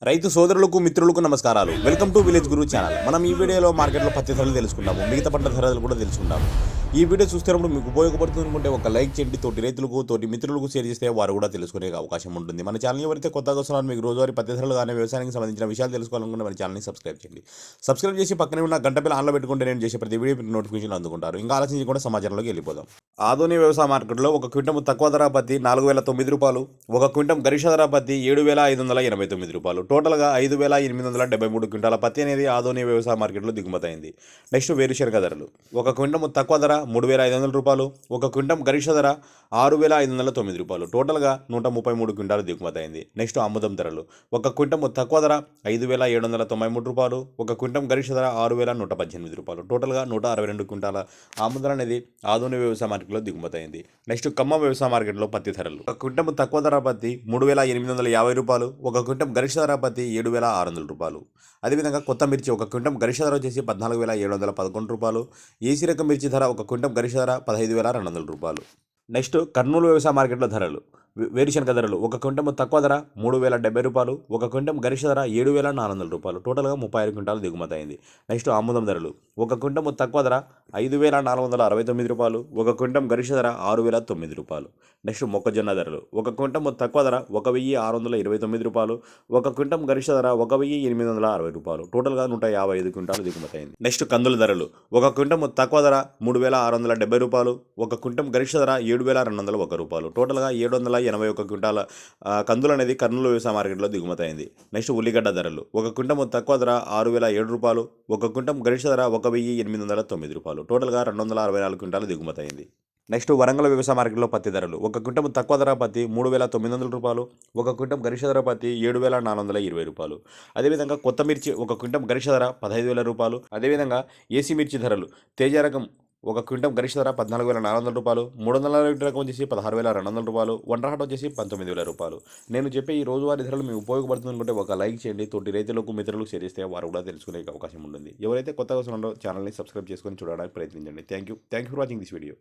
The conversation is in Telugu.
రైతు సోదరులకు మిత్రులకు నమస్కారాలు. Welcome to village Guru channel. మనం ఈ వీడియోలో మార్కెట్లో పత్తి ధరలు తెలుసుకుందాము, మిగతా పంట ధరలు కూడా తెలుసుకుందాము. ఈ వీడియో చూస్తున్నప్పుడు మీకు ఉపయోగపడుతుంది అనుకుంటే ఒక లైక్ చేయండి. తోటి రైతులకు తోటి మిత్రులకు షేర్ చేస్తే వారు కూడా తెలుసుకునే అవకాశం ఉంటుంది. మన ఛానల్ ఎవరైతే కొత్తగా వస్తున్నారో మీకు రోజువారీ పత్తి ధరలు కానీ వ్యవసాయానికి సంబంధించిన విషయాలు తెలుసుకోవాలనుకుంటే మన ఛానల్ని సబ్స్క్రైబ్ చేయండి. సబ్స్క్రైబ్ చేసి పక్కనే ఉన్న గంట బిల్ ఆన్లో పెట్టుకుంటే నేను చేసే ప్రతి వీడియో నోటిఫికేషన్ అందుకుంటారు. ఇంకా ఆలోచించకుండా సమాచారంలోకి వెళ్ళిపోదాం. ఆధునిక వ్యవసాయ మార్కెట్లో ఒక క్వింటం తక్కువ ధర పత్తి 4,009 రూపాయలు, ఒక క్వింటం గరిష్ట ధర పత్తి 7,589 రూపాయలు, టోటల్గా 5,873 క్వింటాల పత్తి అనేది ఆధునిక వ్యవసాయ మార్కెట్లో దిగుమతి అయింది. నెక్స్ట్ వేరుశనగ ధరలు. ఒక క్వింటం తక్కువ ధర 3,500 రూపాయలు, ఒక క్వింటం గరిష్ట ధర 6,509 రూపాయలు, టోటల్గా 133 క్వింటాలు దిగుమతి అయింది. నెక్స్ట్ ఆముదం ధరలు. ఒక క్వింటం తక్కువ ధర 5,793 రూపాయలు, ఒక క్వింటం గరిష్ట ధర 6,118 రూపాయలు, టోటల్గా 162 క్వింటాల ఆముదం అనేది ఆధునిక వ్యవసాయ మార్కెట్లో దిగుమతి అయింది. నెక్స్ట్ ఖమ్మం వ్యవసాయ మార్కెట్లో పత్తి ధరలు. ఒక క్వింటం తక్కువ ధర పత్తి 3,850 రూపాయలు, ఒక క్వింటం గరిష్ట ధర పత్తి 7,600 రూపాయలు. అదేవిధంగా కొత్త మిర్చి ఒక క్వింటం గరిష్ట ధర వచ్చేసి 14,711 రూపాయలు, ఏసీ రకం మిర్చి ధర ఒక క్వింటం గరిష్ట ధర 15,200 రూపాయలు. నెక్స్ట్ కర్నూలు వ్యవసాయ మార్కెట్లో ధరలు. వేరుశనగ ధరలు. ఒక క్వింటం తక్కువ ధర 3,070 రూపాయలు, ఒక క్వింటం గరిష్ట ధర 7,400 రూపాయలు, టోటల్గా 35 క్వింటాలు దిగుమతి అయింది. నెక్స్ట్ ఆముదం ధరలు. ఒక క్వింటం తక్కువ ధర 5,469 రూపాయలు, ఒక క్వింటం గరిష్ట ధర 6,009 రూపాయలు. నెక్స్ట్ మొక్కజొన్న ధరలు. ఒక క్వింటం తక్కువ ధర 1,629 రూపాయలు, ఒక క్వింటం గరిష్ట ధర 1,860 రూపాయలు, టోటల్గా 155 క్వింటాలు దిగుమతి అయింది. నెక్స్ట్ కందుల ధరలు. ఒక క్వింటం తక్కువ ధర 3,670 రూపాయలు, ఒక క్వింటం గరిష్ట ధర 7,201 రూపాయలు, టోటల్గా 781 క్వింటాల కందులు అనేది కర్నూలు వ్యవసాయ మార్కెట్లో దిగుమతి అయింది. నెక్స్ట్ ఉల్లిగడ్డ ధరలు. ఒక క్వింటం తక్కువ ధర 6,007 రూపాయలు, ఒక క్వింటం గరిష్ట ధర 1,809 రూపాయలు, టోటల్గా 264 క్వింటాలు దిగుమతి అయింది. నెక్స్ట్ వరంగల్ వ్యవసాయ మార్కెట్లో పత్తి ధరలు. ఒక క్వింటం తక్కువ ధర పత్తి 3,900 రూపాయలు, ఒక క్వింటం గరిష్ట ధర పత్తి 7,420 రూపాయలు. అదేవిధంగా కొత్త మిర్చి ఒక క్వింటం గరిష్ట ధర 15,000 రూపాయలు. అదేవిధంగా ఏసీ మిర్చి ధరలు. తేజ రకం ఒక క్వింటం గరిష్ట ధర 14,400 రూపాయలు, 300 రకం వచ్చేసి 16,200 రూపాయలు, వంటహాట్ వచ్చేసి 19,000 రూపాయలు. నేను చెప్పే ఈ రోజువారీ ధరలు మీకు ఉపయోగపడుతుంది అనుకుంటే ఒక లైక్ చేయండి. తోటి రైతులకు మిత్రులకు షేర్ చేస్తే వారు కూడా తెలుసుకునే అవకాశం ఉంటుంది. ఎవరైతే కొత్తగా వస్తున్నారో ఛానల్ని సబ్స్క్రైబ్ చేసుకొని చూడడానికి ప్రయత్నించండి. Thank you for watching this video.